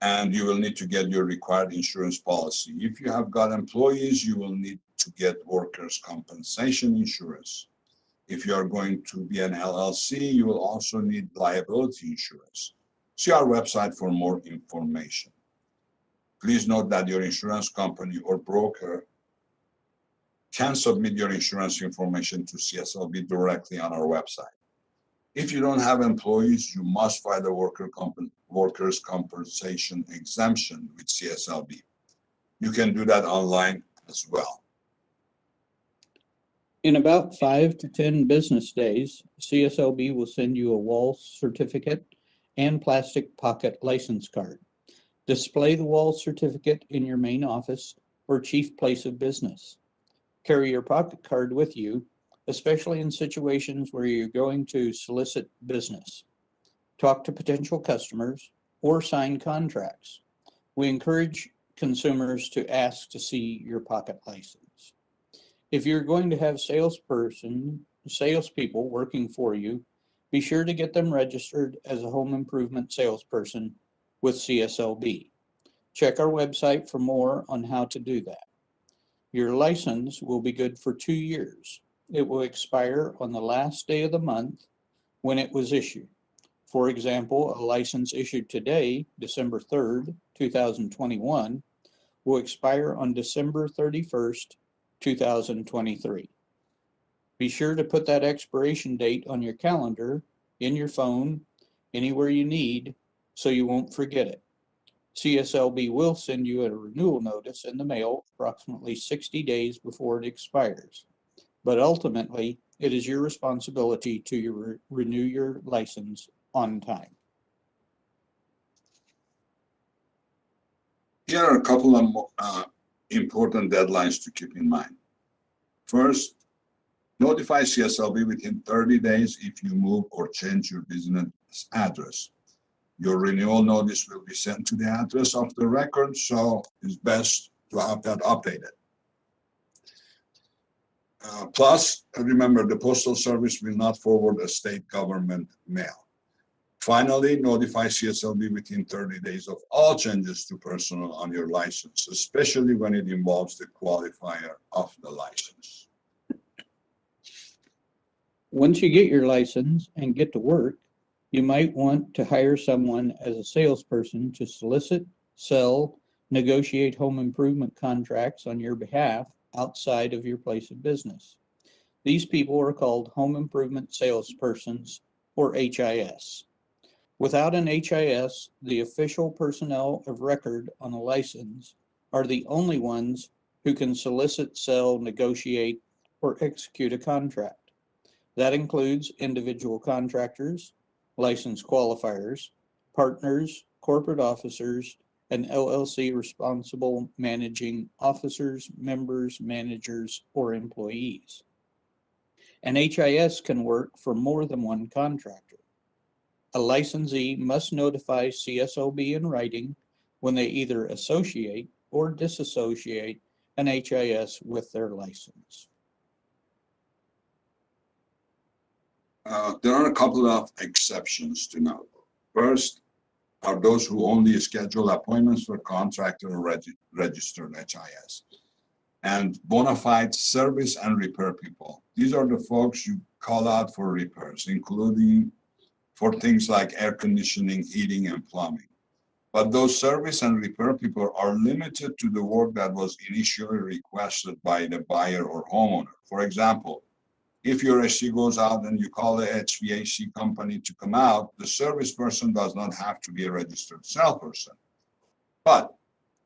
and you will need to get your required insurance policy. If you have got employees, you will need to get workers' compensation insurance. If you are going to be an LLC, you will also need liability insurance. See our website for more information. Please note that your insurance company or broker can submit your insurance information to CSLB directly on our website. If you don't have employees, you must file a workers' compensation exemption with CSLB. You can do that online as well. In about 5 to 10 business days, CSLB will send you a wall certificate and plastic pocket license card. Display the wall certificate in your main office or chief place of business. Carry your pocket card with you, especially in situations where you're going to solicit business, talk to potential customers, or sign contracts. We encourage consumers to ask to see your pocket license. If you're going to have salespeople working for you, be sure to get them registered as a home improvement salesperson with CSLB. Check our website for more on how to do that. Your license will be good for 2 years. It will expire on the last day of the month when it was issued. For example, a license issued today, December 3rd, 2021, will expire on December 31st, 2023. Be sure to put that expiration date on your calendar, in your phone, anywhere you need, so you won't forget it. CSLB will send you a renewal notice in the mail approximately 60 days before it expires. But ultimately, it is your responsibility to renew your license on time. Here are a couple of important deadlines to keep in mind. First, notify CSLB within 30 days if you move or change your business address. Your renewal notice will be sent to the address of the record, so it's best to have that updated. Plus, remember, the Postal Service will not forward a state government mail. Finally, notify CSLB within 30 days of all changes to personnel on your license, especially when it involves the qualifier of the license. Once you get your license and get to work, you might want to hire someone as a salesperson to solicit, sell, negotiate home improvement contracts on your behalf outside of your place of business. These people are called home improvement salespersons, or HIS. Without an HIS, the official personnel of record on a license are the only ones who can solicit, sell, negotiate, or execute a contract. That includes individual contractors, license qualifiers, partners, corporate officers, and LLC responsible managing officers, members, managers, or employees. An HIS can work for more than one contractor. A licensee must notify CSLB in writing when they either associate or disassociate an HIS with their license. There are a couple of exceptions to note. First are those who only schedule appointments for contractor or registered HIS, and bona fide service and repair people. These are the folks you call out for repairs, including for things like air conditioning, heating, and plumbing. But those service and repair people are limited to the work that was initially requested by the buyer or homeowner. For example, if your AC goes out and you call the HVAC company to come out, the service person does not have to be a registered salesperson. But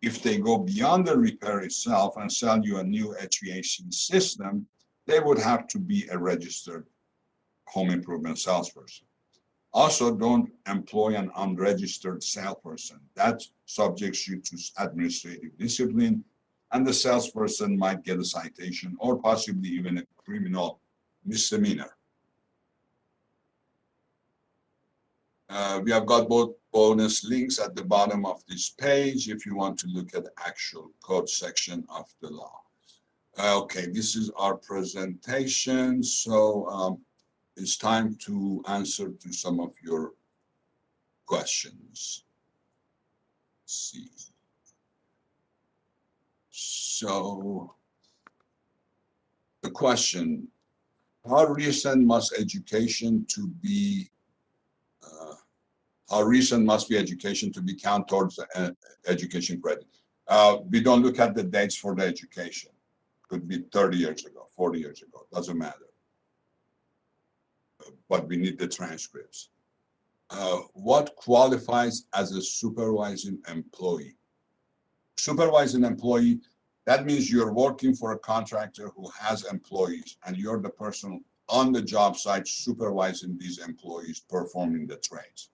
if they go beyond the repair itself and sell you a new HVAC system, they would have to be a registered home improvement salesperson. Also, don't employ an unregistered salesperson. That subjects you to administrative discipline, and the salesperson might get a citation or possibly even a criminal misdemeanor. We have got both bonus links at the bottom of this page if you want to look at the actual code section of the law. Okay, this is our presentation. So it's time to answer to some of your questions. So the question, how recent must education to be, how recent must be education to be counted towards the education credit? We don't look at the dates for the education. Could be 30 years ago, 40 years ago, doesn't matter. But we need the transcripts. What qualifies as a supervising employee? Supervising employee, that means you're working for a contractor who has employees and you're the person on the job site supervising these employees performing the trades.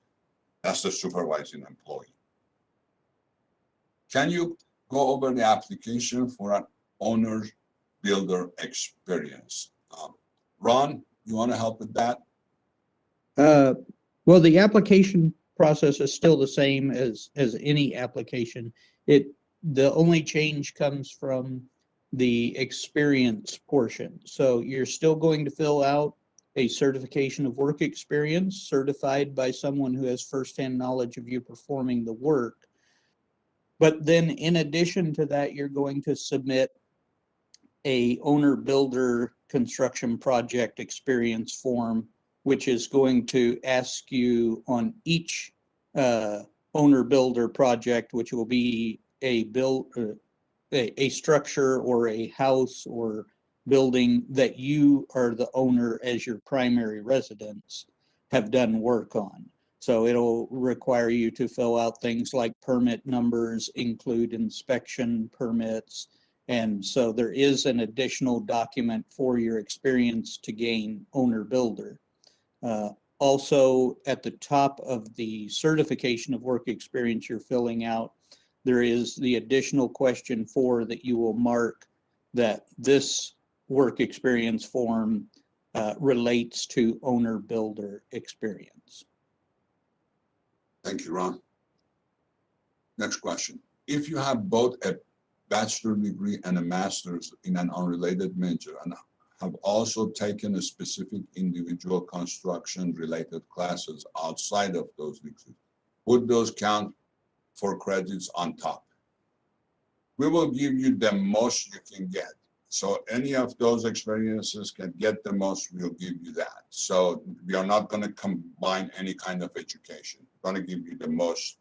That's the supervising employee. Can you go over the application for an owner builder experience? Ron, you want to help with that? Well, the application process is still the same as any application. The only change comes from the experience portion. So you're still going to fill out a certification of work experience certified by someone who has firsthand knowledge of you performing the work. But then in addition to that, you're going to submit a owner builder construction project experience form, which is going to ask you on each owner builder project, which will be a structure or a house or building that you are the owner as your primary residence have done work on. So it'll require you to fill out things like permit numbers, include inspection permits. And so there is an additional document for your experience to gain owner builder. Also, at the top of the certification of work experience you're filling out, there is the additional question 4 that you will mark that this work experience form relates to owner builder experience. Thank you, Ron. Next question. If you have both a bachelor degree and a master's in an unrelated major and have also taken a specific individual construction related classes outside of those degrees, would those count for credits on top? We will give you the most you can get. So any of those experiences can get the most, we'll give you that. So we are not going to combine any kind of education. We're going to give you the most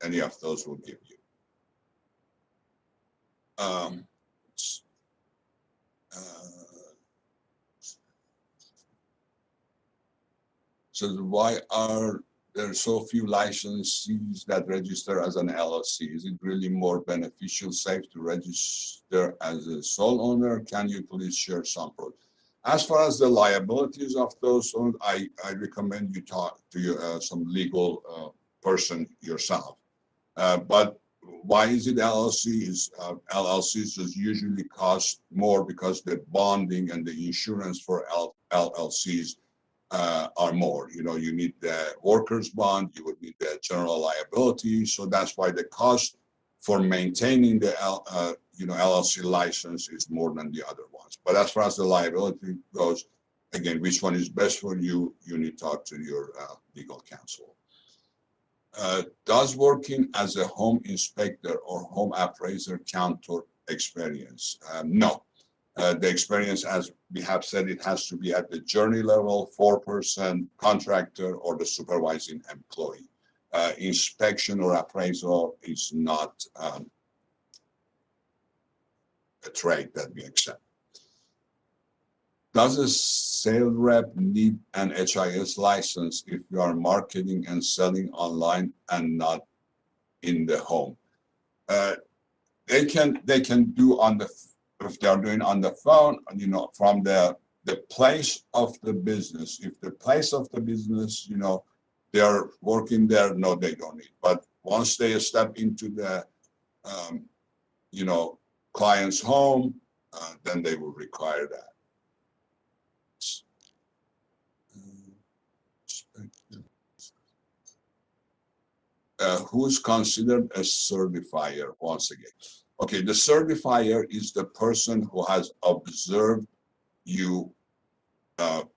any of those will give you. So why are there so few licensees that register as an LLC? Is it really more beneficial, safe to register as a sole owner? Can you please share some pros? As far as the liabilities of those, I recommend you talk to some legal person yourself. But why is it LLCs? LLCs just usually cost more because the bonding and the insurance for LLCs are more. You know, you need the workers' bond, you would need the general liability. So that's why the cost for maintaining the LLC license is more than the other ones. But as far as the liability goes, again, which one is best for you, you need to talk to your legal counsel. Does working as a home inspector or home appraiser count toward experience? No. The experience, as we have said, it has to be at the journey level, 4% contractor or the supervising employee. Inspection or appraisal is not a trade that we accept. Does a sales rep need an HIS license if you are marketing and selling online and not in the home? They can do on the, if they are doing on the phone, you know, from the place of the business. If the place of the business, you know, they are working there, no, they don't need. But once they step into the, you know, client's home, then they will require that. Who's considered a certifier once again? Okay, the certifier is the person who has observed you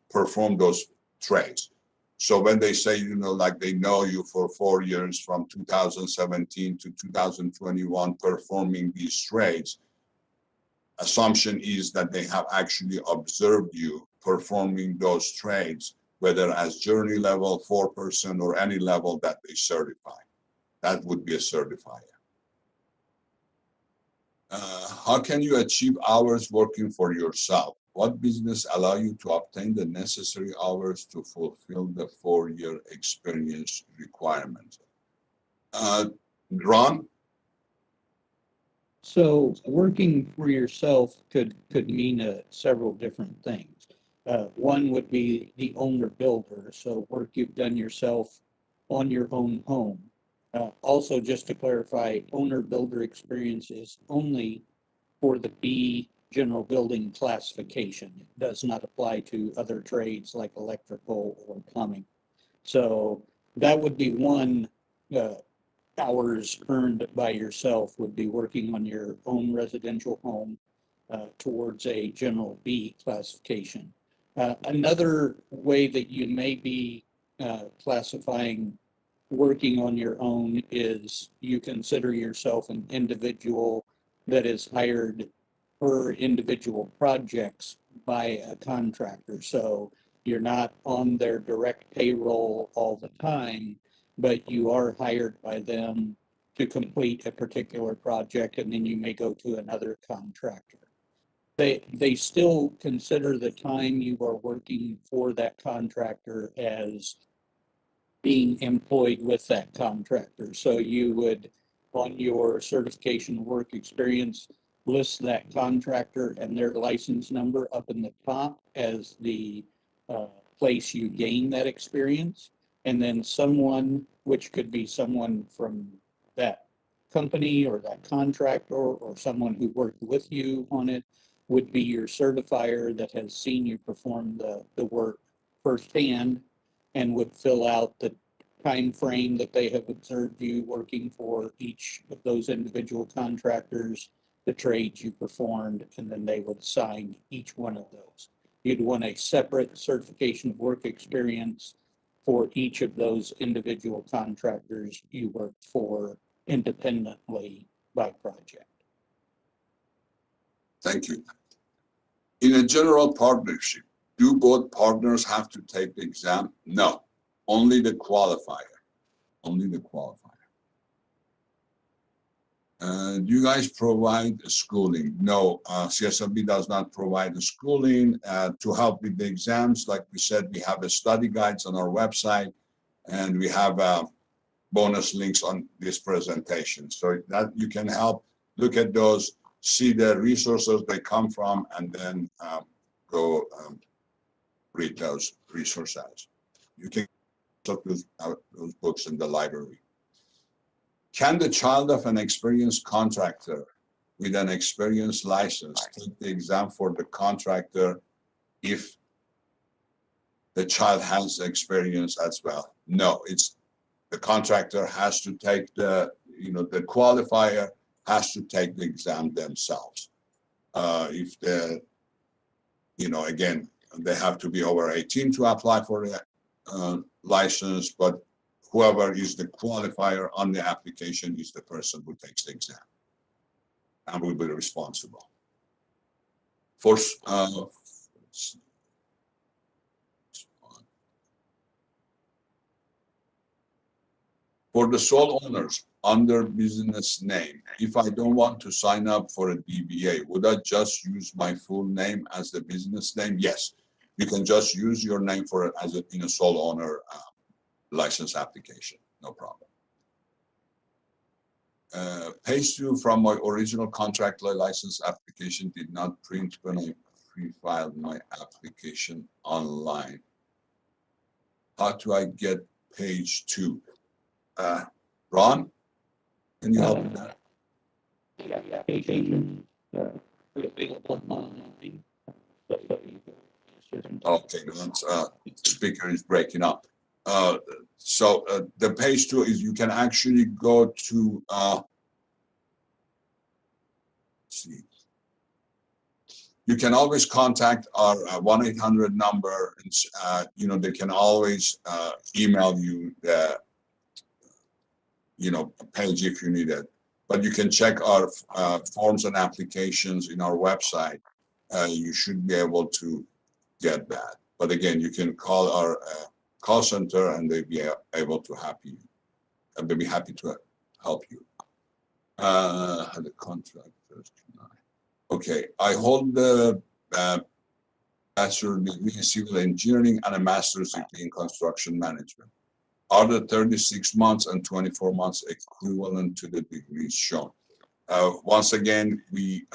perform those trades. So when they say, you know, like they know you for 4 years from 2017 to 2021 performing these trades, assumption is that they have actually observed you performing those trades, whether as journey level, foreperson, or any level that they certify. That would be a certifier. How can you achieve hours working for yourself? What business allow you to obtain the necessary hours to fulfill the 4-year experience requirement? Ron? So working for yourself could mean several different things. One would be the owner builder, so work you've done yourself on your own home. Also, just to clarify, owner builder experience is only for the B general building classification. It does not apply to other trades like electrical or plumbing. So that would be one hours earned by yourself would be working on your own residential home towards a general B classification. Another way that you may be classifying working on your own is you consider yourself an individual that is hired per individual projects by a contractor. So you're not on their direct payroll all the time, but you are hired by them to complete a particular project, and then you may go to another contractor. They still consider the time you are working for that contractor as being employed with that contractor. So you would, on your certification work experience, list that contractor and their license number up in the top as the place you gain that experience. And then someone, which could be someone from that company or that contractor or someone who worked with you on it, would be your certifier that has seen you perform the work firsthand and would fill out the time frame that they have observed you working for each of those individual contractors, the trades you performed, and then they would sign each one of those. You'd want a separate certification of work experience for each of those individual contractors you worked for independently by project. Thank you. In a general partnership, do both partners have to take the exam? No, only the qualifier. Only the qualifier. Do you guys provide schooling? No, CSLB does not provide the schooling to help with the exams. Like we said, we have a study guides on our website, and we have bonus links on this presentation. So that you can help look at those, see the resources they come from, and then go read those resources. You can look those books in the library. Can the child of an experienced contractor with an experienced license take the exam for the contractor if the child has experience as well? No, it's the contractor has to take the qualifier has to take the exam themselves. If again, they have to be over 18 to apply for the license, but whoever is the qualifier on the application is the person who takes the exam and will be responsible. For the sole owners under business name, if I don't want to sign up for a DBA, would I just use my full name as the business name? Yes, you can just use your name for it as a sole owner license application, no problem. Page 2 from my original contract license application did not print when I pre-filed my application online. How do I get page 2? Ron, can you help with that? The application available online. Okay, speaker is breaking up. So the page 2 is you can actually go to see. You can always contact our 1-800 number, and they can always email you the page if you need it. but you can check our forms and applications in our website. You should be able to get that. But again, you can call our call center and they'll be able to help you. And they'll be happy to help you. The contractors. Okay, I hold the bachelor's degree in civil engineering and a master's degree in construction management. Are the 36 months and 24 months equivalent to the degrees shown? Once again, we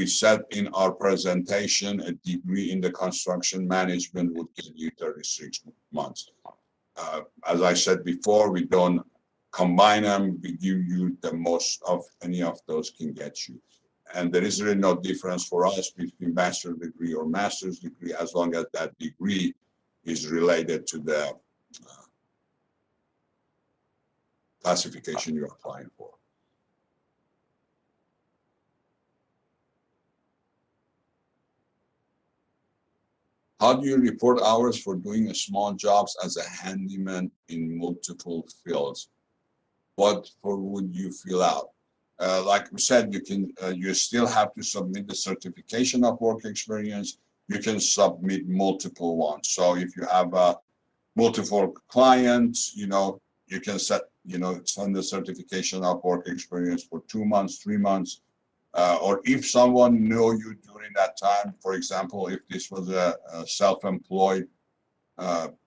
said in our presentation, a degree in the construction management would give you 36 months. As I said before, we don't combine them. We give you the most of any of those can get you. And there is really no difference for us between bachelor's degree or master's degree as long as that degree is related to the classification you're applying for. How do you report hours for doing small jobs as a handyman in multiple fields? What would you fill out? Like we said, you still have to submit the certification of work experience. You can submit multiple ones. So if you have multiple clients, you can send the certification of work experience for 2 months, 3 months. Or if someone knew you during that time, for example, if this was a self-employed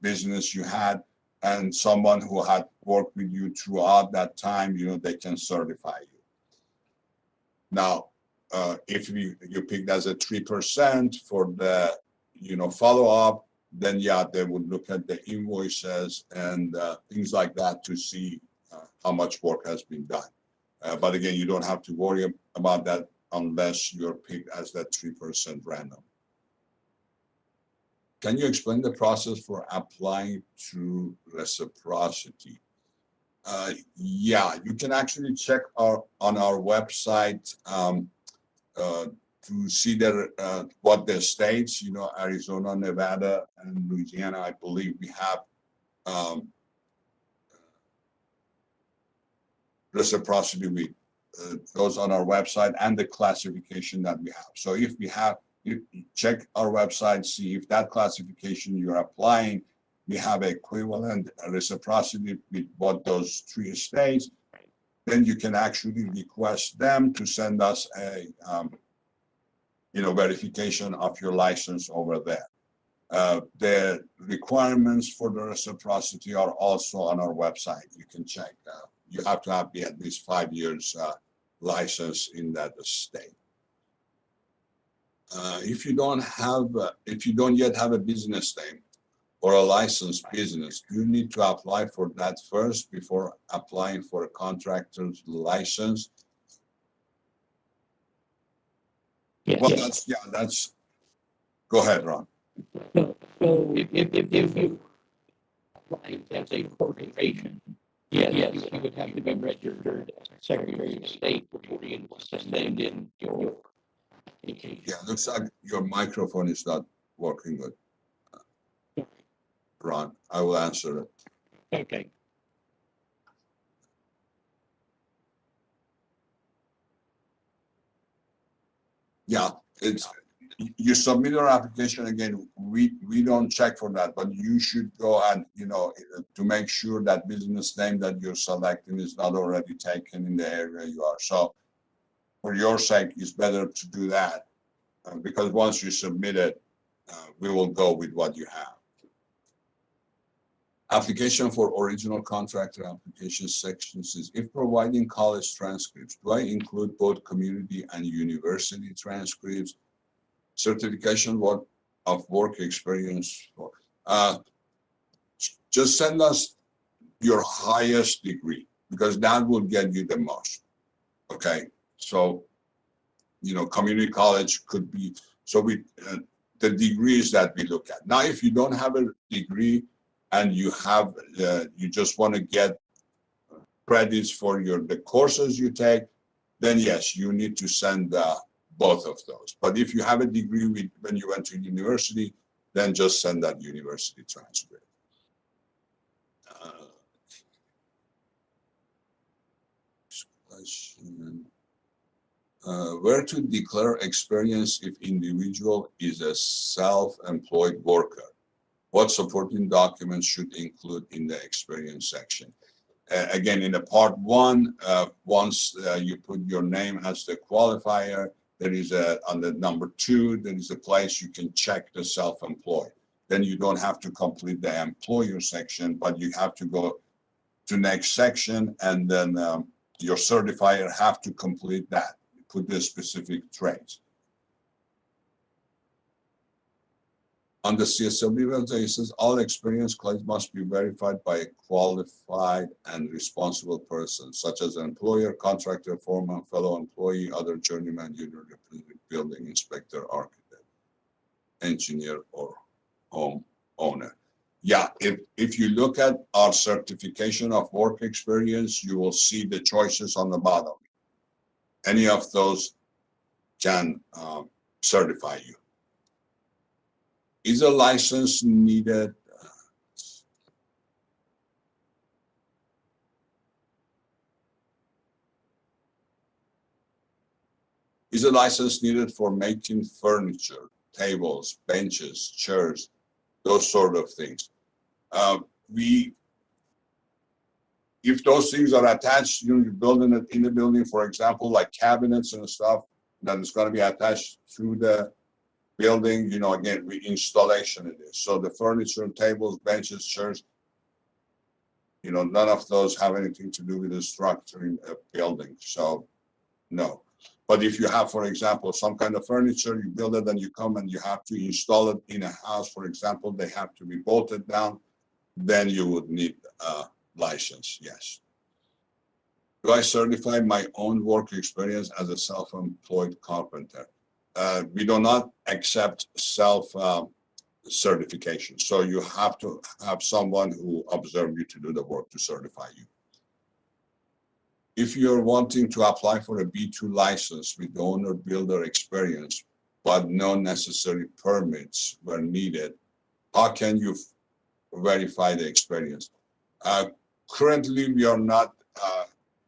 business you had, and someone who had worked with you throughout that time, they can certify you. Now, if you picked as a 3% for the, follow-up, then yeah, they would look at the invoices and things like that to see how much work has been done. But again, you don't have to worry about that unless you're picked as that 3% random. Can you explain the process for applying to reciprocity? Yeah, you can actually check on our website to see what the states, Arizona, Nevada, and Louisiana, I believe we have reciprocity with those on our website and the classification that we have. So if we have, you check our website, see if that classification you're applying, we have equivalent reciprocity with what those 3 states, then you can actually request them to send us a verification of your license over there. The requirements for the reciprocity are also on our website. You can check. You have to have at least 5 years license in that state. If you don't yet have a business name or a licensed business, you need to apply for that first before applying for a contractor's license. Yes. Well, that's. Go ahead, Ron. So if you apply as a corporation, yes, you would have to be registered as Secretary of State before you send in your application. Yeah, looks like your microphone is not working good. Ron, I will answer it. Okay. Yeah, you submit your application again. We don't check for that, but you should go and to make sure that business name that you're selecting is not already taken in the area you are. So for your sake, it's better to do that because once you submit it, we will go with what you have. Application for original contractor application sections is if providing college transcripts, do I include both community and university transcripts? Certification of work experience. Just send us your highest degree because that will get you the most. Okay, so community college could be the degrees that we look at. Now, if you don't have a degree and you just want to get credits for the courses you take, then yes, you need to send both of those. But if you have a degree when you went to university, then just send that university transcript. question. Where to declare experience if individual is a self-employed worker? What supporting documents should include in the experience section? Again, in the part one, once you put your name as the qualifier, there is on the number 2, there is a place you can check the self-employed. Then you don't have to complete the employer section, but you have to go to next section, and then your certifier have to complete that. Put the specific trades. On the CSLB website, it says all experience claims must be verified by a qualified and responsible person, such as an employer, contractor, foreman, fellow employee, other journeyman, union representative, building inspector, architect, engineer, or home owner. Yeah, if you look at our certification of work experience, you will see the choices on the bottom. Any of those can certify you. Is a license needed? Is a license needed for making furniture, tables, benches, chairs, those sort of things? If those things are attached, you're building it in the building, for example, like cabinets and stuff, then it's going to be attached to the building, again, installation it is. So the furniture, tables, benches, chairs, none of those have anything to do with the structuring a building. So no. But if you have, for example, some kind of furniture, you build it and you come and you have to install it in a house, for example, they have to be bolted down, then you would need a license, yes. Do I certify my own work experience as a self-employed carpenter? We do not accept self-certification. So you have to have someone who observes you to do the work to certify you. If you're wanting to apply for a B2 license with owner builder experience, but no necessary permits were needed, how can you verify the experience? Currently, we are not,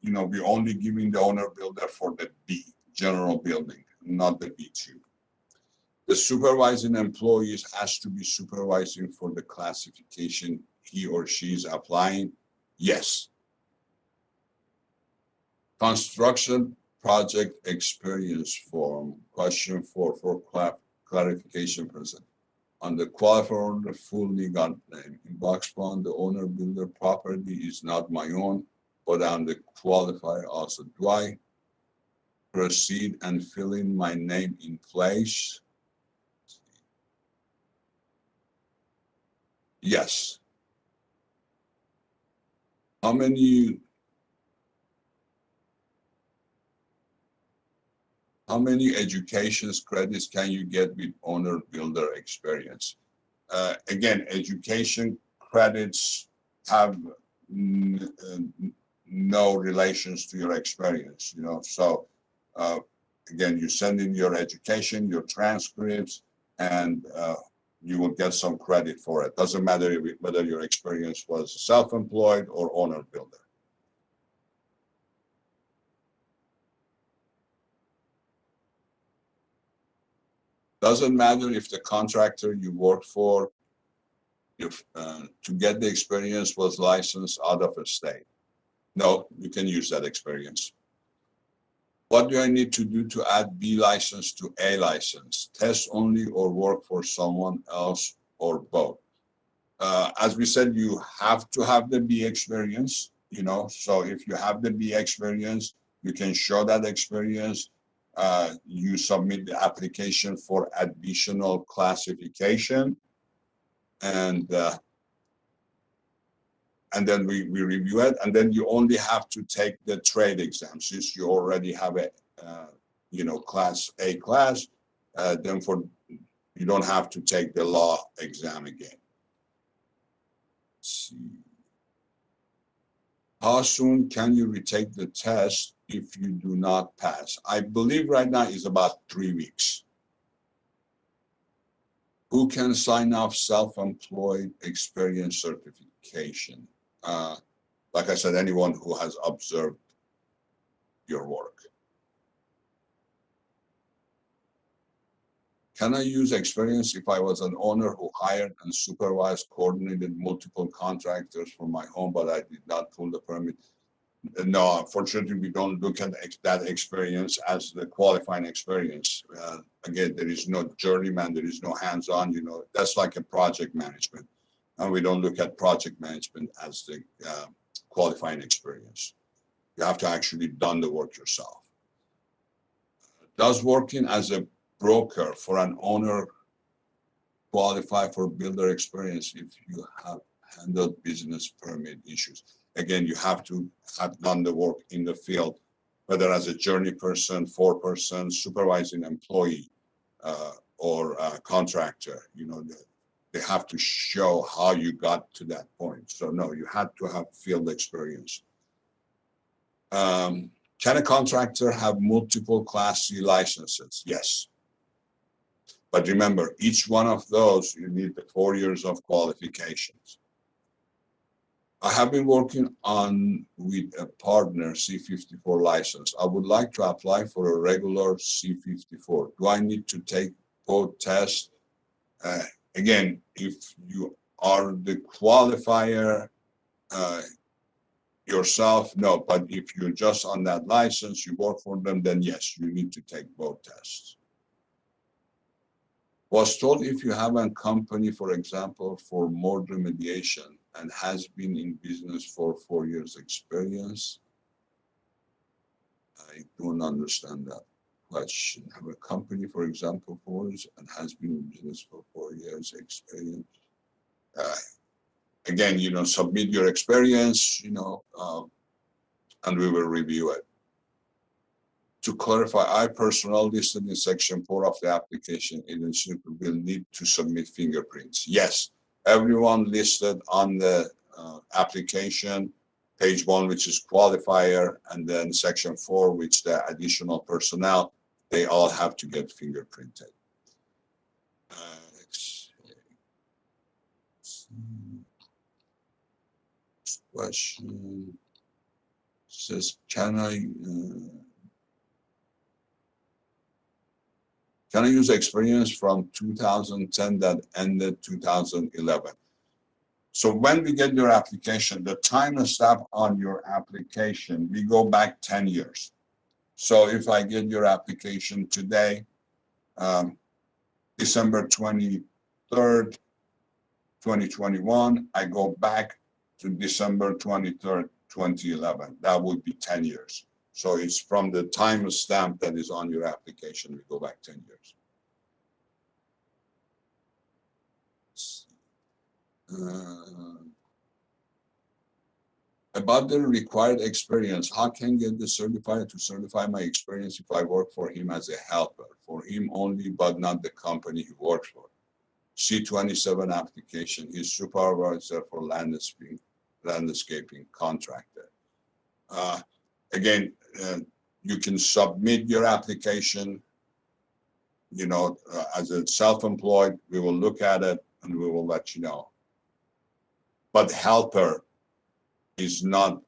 we're only giving the owner builder for the B, general building, not the B2. The supervising employees has to be supervising for the classification he or she is applying. Yes. Construction project experience form, question 4 for clarification present. On the qualifier, the full legal name. In box 1, the owner builder property is not my own, but I'm the qualifier also. Do I proceed and fill in my name in place? Yes. How many education credits can you get with owner builder experience? Again, education credits have no relations to your experience, So again, you send in your education, your transcripts, and you will get some credit for it. Doesn't matter whether your experience was self-employed or owner builder. Doesn't matter if the contractor you work for, if to get the experience was licensed out of a state. No, you can use that experience. What do I need to do to add B license to A license? Test only or work for someone else or both? As we said, you have to have the B experience, so if you have the B experience, you can show that experience. You submit the application for additional classification, and then we review it, and then you only have to take the trade exam since you already have a class A class. Then you don't have to take the law exam again. Let's see. How soon can you retake the test if you do not pass? I believe right now is about 3 weeks. Who can sign off self-employed experience certification? Like I said, anyone who has observed your work. Can I use experience if I was an owner who hired and supervised, coordinated multiple contractors for my home, but I did not pull the permit? No, unfortunately, we don't look at that experience as the qualifying experience. Again, there is no journeyman, there is no hands-on, that's like a project management. And we don't look at project management as the qualifying experience. You have to actually done the work yourself. Does working as a broker for an owner qualify for builder experience if you have handled business permit issues? Again, you have to have done the work in the field, whether as a journey person, foreperson, supervising employee, or contractor. They have to show how you got to that point. So no, you had to have field experience. Can a contractor have multiple Class C licenses? Yes. But remember, each one of those, you need the 4 years of qualifications. I have been working with a partner C54 license. I would like to apply for a regular C54. Do I need to take both tests? Again, if you are the qualifier yourself, no. But if you're just on that license, you work for them, then yes, you need to take both tests. Was told if you have a company, for example, for mold remediation and has been in business for 4 years experience. I don't understand that question. Have a company, for example, for years and has been in business for 4 years experience. Again, submit your experience, and we will review it. To clarify, I personnel listed in section 4 of the application agency will need to submit fingerprints. Yes, everyone listed on the application, page 1, which is qualifier, and then section 4, which the additional personnel, they all have to get fingerprinted. Question says, can I use experience from 2010 that ended 2011? So when we get your application, the time stamp on your application, we go back 10 years. So if I get your application today, December 23rd, 2021, I go back to December 23rd, 2011. That would be 10 years. So it's from the time stamp that is on your application, we go back 10 years. About the required experience, how can I get the certifier to certify my experience if I work for him as a helper? For him only, but not the company he works for. C27 application, he's supervisor for landscaping contractor. Again, you can submit your application, as a self-employed, we will look at it and we will let you know. But helper is not,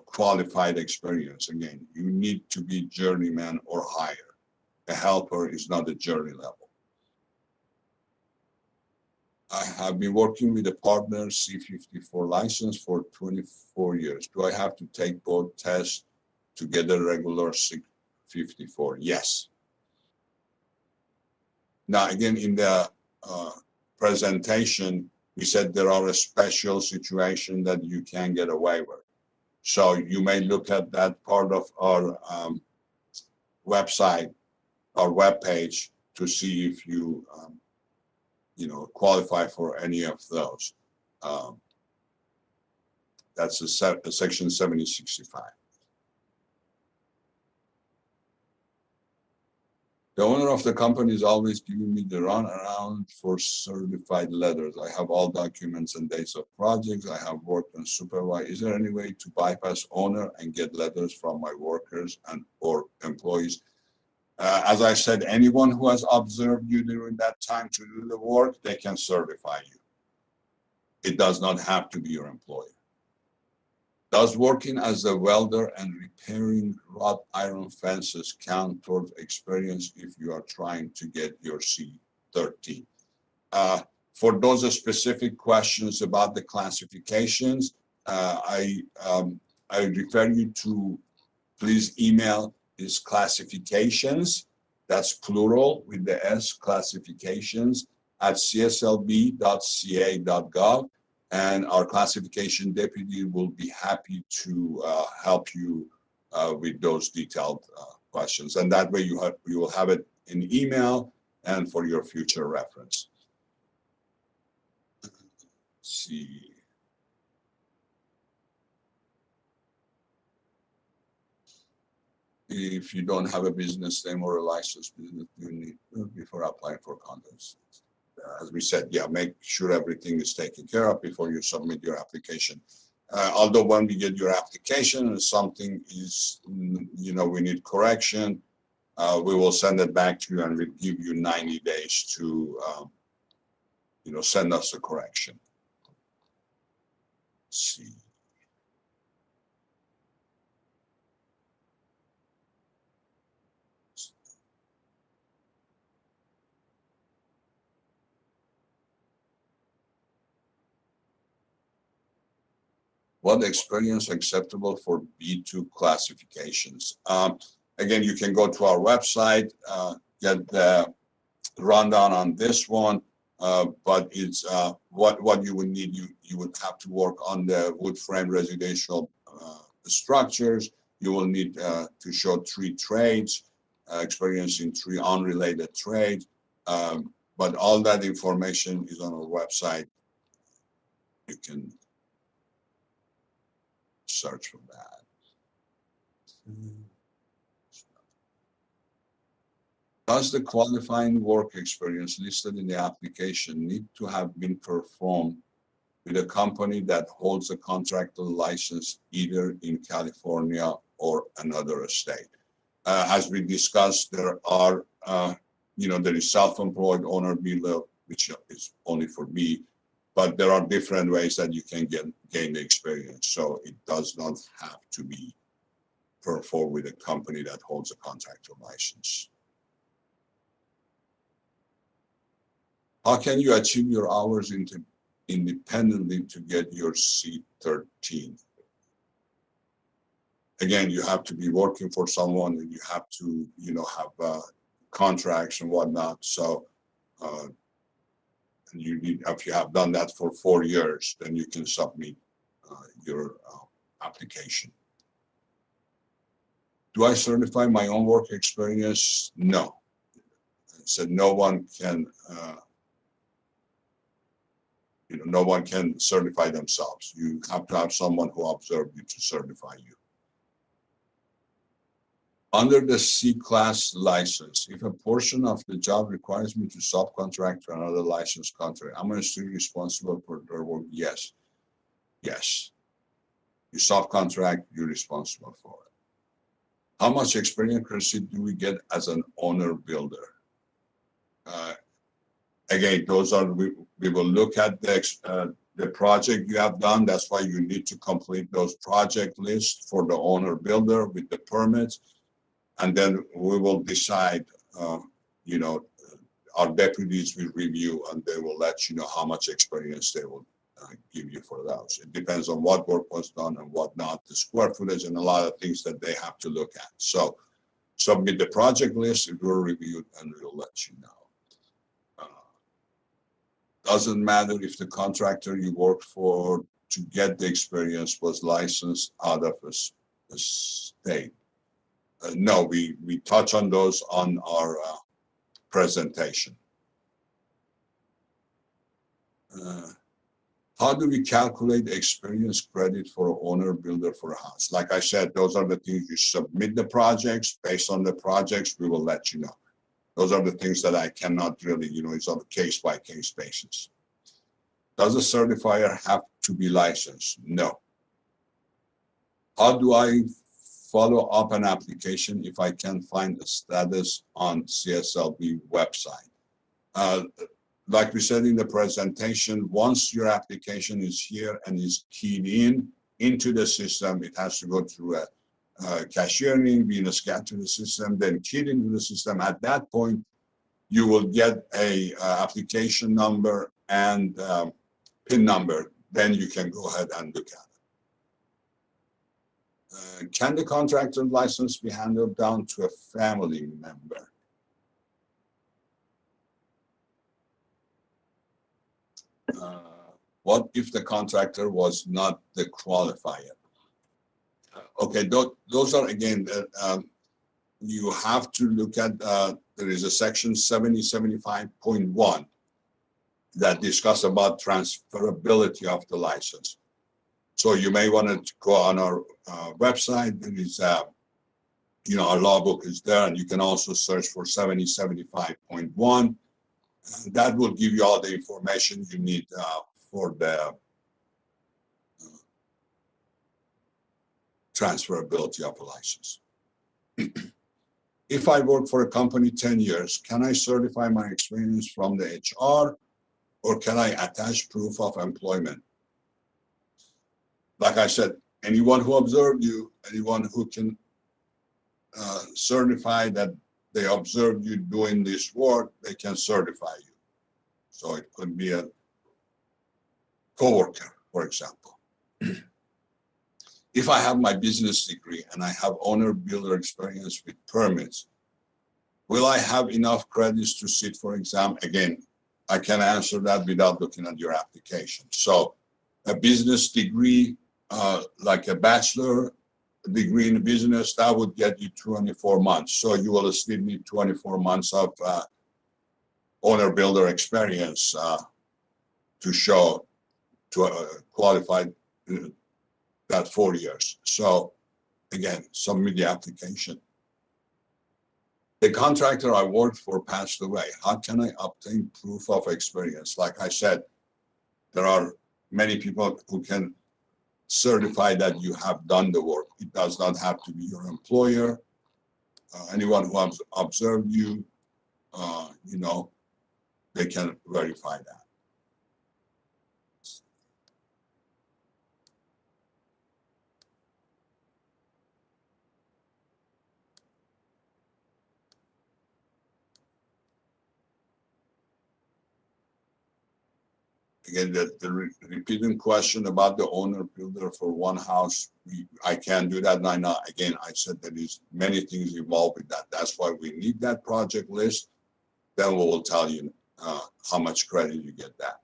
qualified experience. Again, you need to be journeyman or higher. A helper is not a journey level. I have been working with a partner C54 license for 24 years. Do I have to take both tests to get a regular C54? Yes. Now, again, in the presentation, we said there are a special situation that you can get a waiver. So you may look at that part of our website, our webpage, to see if you, qualify for any of those. That's a section 7065. The owner of the company is always giving me the runaround for certified letters. I have all documents and dates of projects. I have worked and supervised. Is there any way to bypass owner and get letters from my workers or employees? As I said, anyone who has observed you during that time to do the work, they can certify you. It does not have to be your employer. Does working as a welder and repairing wrought iron fences count towards experience if you are trying to get your C13? For those specific questions about the classifications, I refer you to, please email is classifications, that's plural with the S, classifications at cslb.ca.gov. And our classification deputy will be happy to help you with those detailed questions. And that way you will have it in email and for your future reference. Let's see. If you don't have a business name or a licensed business, you need before applying for condos. As we said, yeah, make sure everything is taken care of before you submit your application. Although when we get your application and something is, we need correction, we will send it back to you and we'll give you 90 days to, send us a correction. Let's see. What experience acceptable for B2 classifications? Again, you can go to our website, get the rundown on this one, but it's what you would need. You would have to work on the wood frame residential structures. You will need to show 3 trades, experience in 3 unrelated trades. But all that information is on our website. You can search for that. Does the qualifying work experience listed in the application need to have been performed with a company that holds a contractor license either in California or another state? As we discussed, there are, there is self-employed owner builder, which is only for B, but there are different ways that you can gain the experience. So it does not have to be performed with a company that holds a contractor license. How can you achieve your hours independently to get your C13? Again, you have to be working for someone and you have to, have contracts and whatnot. So if you have done that for 4 years, then you can submit your application. Do I certify my own work experience? No. So no one can, no one can certify themselves. You have to have someone who observed you to certify you. Under the C-class license, if a portion of the job requires me to subcontract to another licensed contractor, am I still responsible for their work? Yes. Yes. You subcontract, you're responsible for it. How much experience do we get as an owner builder? Again, those are, we will look at the project you have done. That's why you need to complete those project lists for the owner builder with the permits. And then we will decide, our deputies will review and they will let you know how much experience they will give you for those. It depends on what work was done and what not, the square footage and a lot of things that they have to look at. So submit the project list, it will review and we'll let you know. Doesn't matter if the contractor you worked for to get the experience was licensed out of a state. No, we touch on those on our presentation. How do we calculate experience credit for an owner builder for a house? Like I said, those are the things you submit the projects. Based on the projects, we will let you know. Those are the things that I cannot really, it's on a case-by-case basis. Does a certifier have to be licensed? No. How do I follow up an application if I can find the status on CSLB website? Like we said in the presentation, once your application is here and is keyed in into the system. It has to go through a cashiering, being scanned to the system, then keyed into the system. At that point, you will get a application number and PIN number. Then you can go ahead and look at it. Can the contractor license be handed down to a family member? What if the contractor was not the qualifier? Okay, those are, again, you have to look at, there is a section 7075.1 that discuss about transferability of the license. So you may want to go on our website. There is, our law book is there, and you can also search for 7075.1. That will give you all the information you need for the transferability of a license. If I work for a company 10 years, can I certify my experience from the HR, or can I attach proof of employment? Like I said, anyone who observed you, anyone who can certify that they observed you doing this work, they can certify you. So it could be a coworker, for example. If I have my business degree and I have owner-builder experience with permits, will I have enough credits to sit for exam? Again, I can answer that without looking at your application. So a business degree, like a bachelor degree in business, that would get you 24 months. So you will still need 24 months of owner-builder experience to show, to qualify that 4 years. So again, submit the application. The contractor I worked for passed away. How can I obtain proof of experience? Like I said, there are many people who can certify that you have done the work. It does not have to be your employer. Anyone who has observed you, they can verify that. Again, the repeating question about the owner builder for one house, I can't do that. And again, I said there is many things involved with that. That's why we need that project list. Then we will tell you how much credit you get that.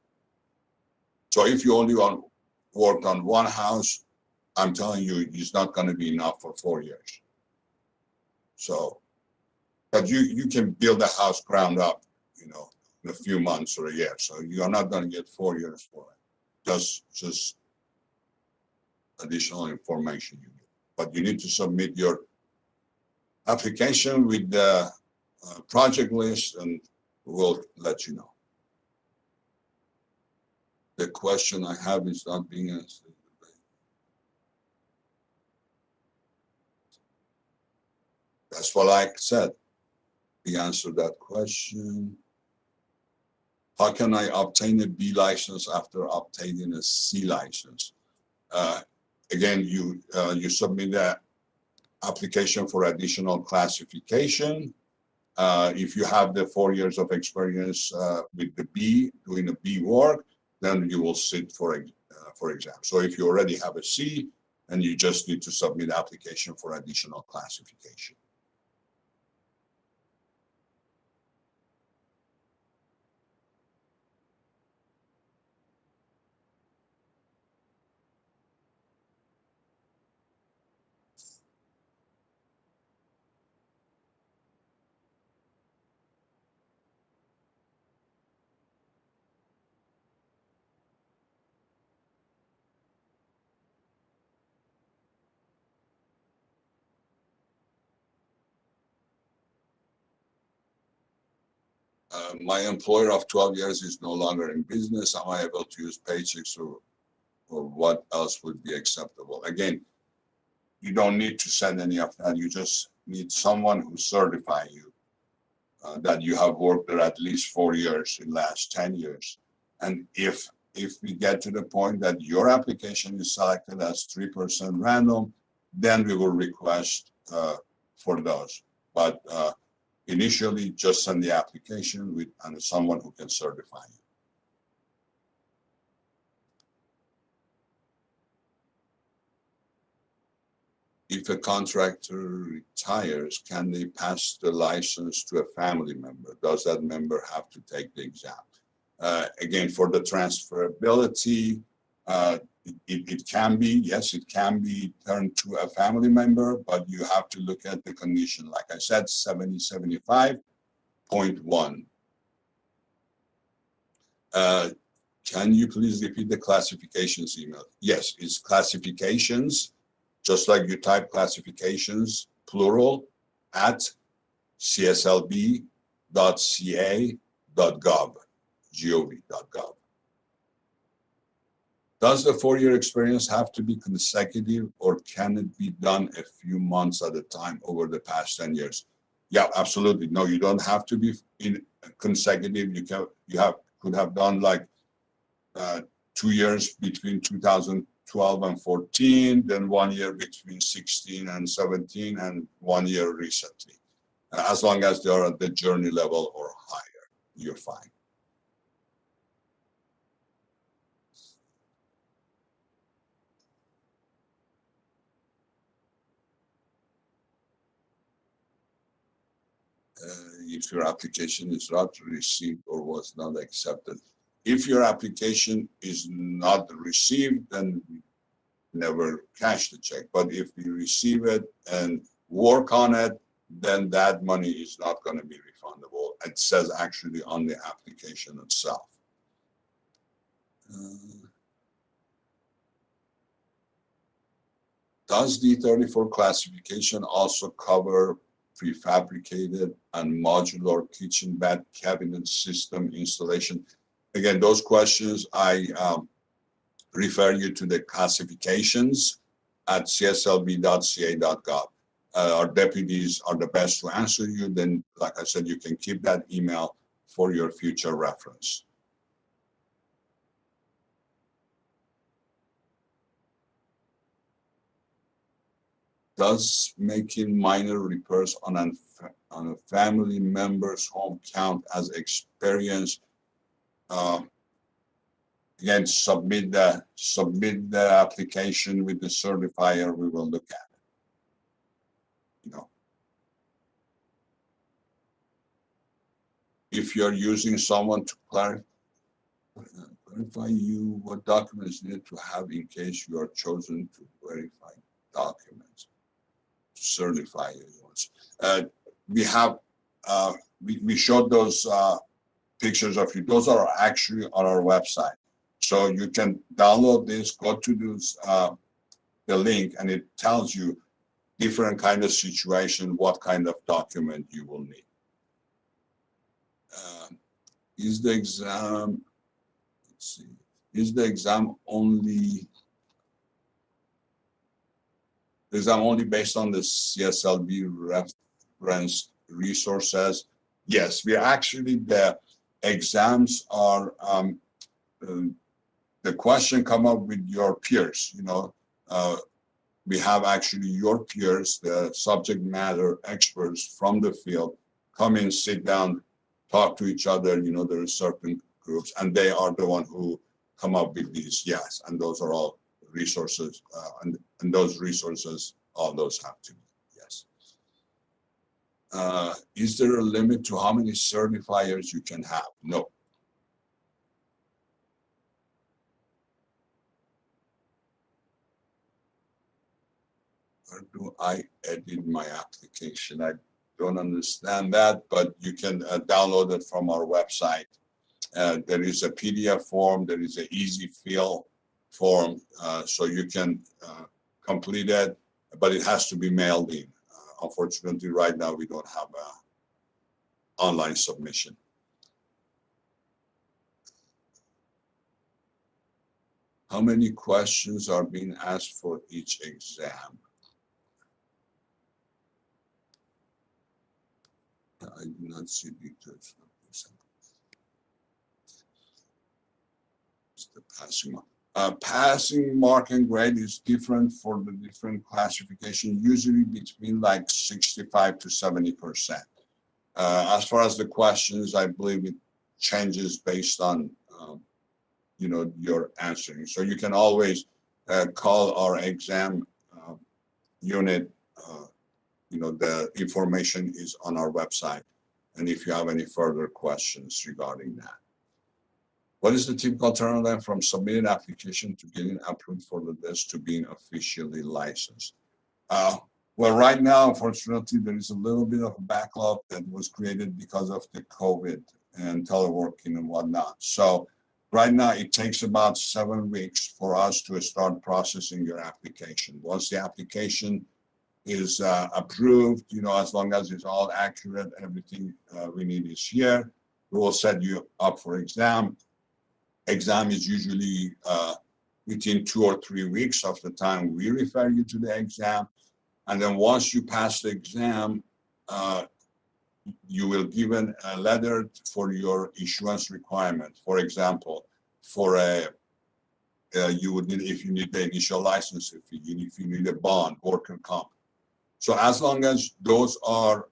So if you only worked on one house, I'm telling you, it's not going to be enough for 4 years. So, but you can build a house ground up, in a few months or a year. So you are not going to get 4 years for it. Just additional information you need. But you need to submit your application with the project list, and we'll let you know. The question I have is not being answered. That's what I said. We answered that question. How can I obtain a B license after obtaining a C license? Again, you submit an application for additional classification. If you have the 4 years of experience with the B, doing the B work, then you will sit for exam. So if you already have a C, then you just need to submit application for additional classification. My employer of 12 years is no longer in business. Am I able to use paychecks, or what else would be acceptable? Again, you don't need to send any of that. You just need someone who certify you that you have worked there at least 4 years in the last 10 years. And if if we get to the point that your application is selected as 3% random, then we will request for those. But initially, just send the application with and someone who can certify you. If a contractor retires, can they pass the license to a family member? Does that member have to take the exam? Again, for the transferability, it can be, yes, it can be turned to a family member, but you have to look at the condition. Like I said, 7075.1. Can you please repeat the classifications email? Yes, it's classifications, just like you type classifications, plural, at cslb.ca.gov, gov. Does the 4-year experience have to be consecutive, or can it be done a few months at a time over the past 10 years? Yeah, absolutely. No, you don't have to be in consecutive. Could have done like 2 years between 2012 and 14, then 1 year between 16 and 17, and 1 year recently. As long as they are at the journey level or higher, you're fine. If your application is not received or was not accepted. If your application is not received, then never cash the check. But if you receive it and work on it, then that money is not going to be refundable. It says actually on the application itself. Does the 34 classification also cover prefabricated and modular kitchen bath cabinet system installation? Again, those questions I refer you to the classifications at cslb.ca.gov. Our deputies are the best to answer you. Then, like I said, you can keep that email for your future reference. Does making minor repairs on a family member's home count as experience? Again, submit the application with the certifier. We will look at it. You know, if you're using someone to clarify you, what documents need to have in case you are chosen to verify documents. Certify it. We have we showed those pictures of you. Those are actually on our website, so you can download this, go to this the link, and it tells you different kind of situation, what kind of document you will need. Is the exam? Let's see. Is the exam only? The exam only based on the CSLB reference resources? Yes, we actually, the exams are, the question come up with your peers, you know. We have actually your peers, the subject matter experts from the field, come in, sit down, talk to each other, you know, there are certain groups, and they are the one who come up with these, yes, and those are all resources, and those resources, all those have to be, yes. Is there a limit to how many certifiers you can have? No. Where do I edit my application? I don't understand that, but you can download it from our website. There is a PDF form, there is an easy fill form, so you can complete it, but it has to be mailed in. Unfortunately, right now we don't have an online submission. How many questions are being asked for each exam? I do not see details. the passing mark. Passing mark and grade is different for the different classification, usually between like 65 to 70%. As far as the questions, I believe it changes based on your answering. So you can always call our exam unit. The information is on our website. And if you have any further questions regarding that. What is the typical turnaround from submitting application to getting approved for the DOSH to being officially licensed? Well, right now, unfortunately, there is a little bit of a backlog that was created because of the COVID and teleworking and whatnot. So right now, it takes about 7 weeks for us to start processing your application. Once the application is approved, as long as it's all accurate, everything we need is here, we will set you up for exam. Exam is usually within 2 or 3 weeks of the time we refer you to the exam. And then once you pass the exam, you will given a letter for your issuance requirement. For example, you would need, if you need the initial license fee, if you need a bond, worker comp. So as long as those are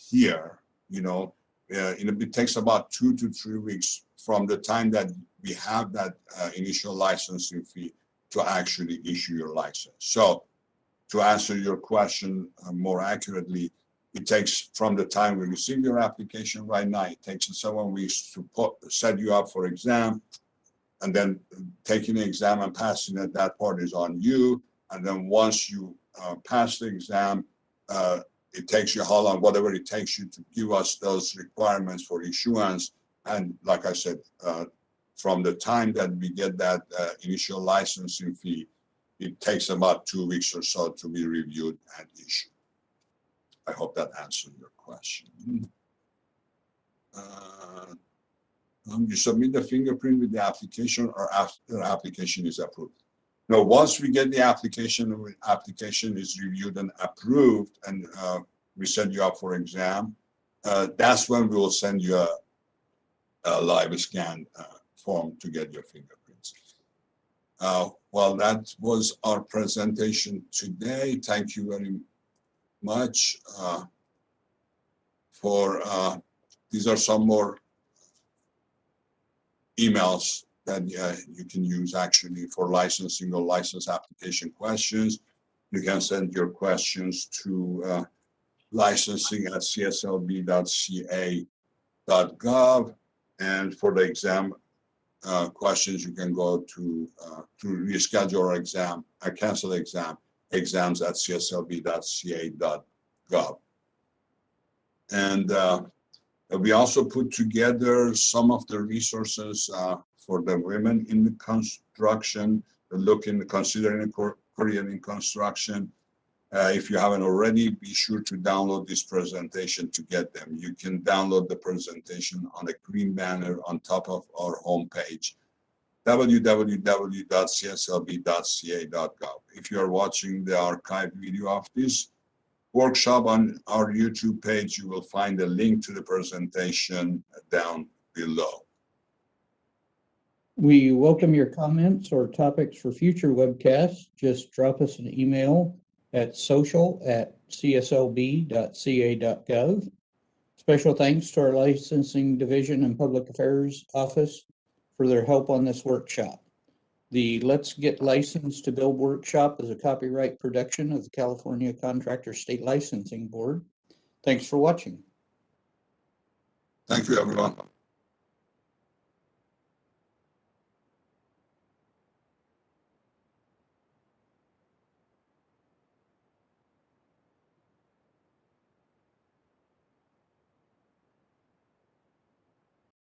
here, it takes about 2 to 3 weeks from the time that we have that initial licensing fee to actually issue your license. So to answer your question more accurately, it takes from the time we receive your application right now, it takes 7 weeks to set you up for exam, and then taking the exam and passing it, that part is on you. And then once you pass the exam, it takes you how long, whatever it takes you to give us those requirements for issuance. And like I said, from the time that we get that initial licensing fee, it takes about 2 weeks or so to be reviewed and issued. I hope that answered your question. You submit the fingerprint with the application or after the application is approved. Now, once we get the application is reviewed and approved, and we send you up for exam, that's when we will send you a live scan form to get your fingerprints. Well, that was our presentation today. Thank you very much these are some more emails that you can use actually for licensing or license application questions. You can send your questions to licensing@cslb.ca.gov, and for the exam questions, you can go to reschedule our exam, cancel the exam, exams@cslb.ca.gov. And we also put together some of the resources for the women in the construction, considering a career in construction. If you haven't already, be sure to download this presentation to get them. You can download the presentation on a green banner on top of our homepage, www.cslb.ca.gov. If you are watching the archived video of this workshop on our YouTube page, you will find a link to the presentation down below. We welcome your comments or topics for future webcasts. Just drop us an email at social@cslb.ca.gov. Special thanks to our Licensing Division and Public Affairs Office for their help on this workshop. The Let's Get Licensed to Build workshop is a copyright production of the California Contractors State Licensing Board. Thanks for watching. Thank you, everyone.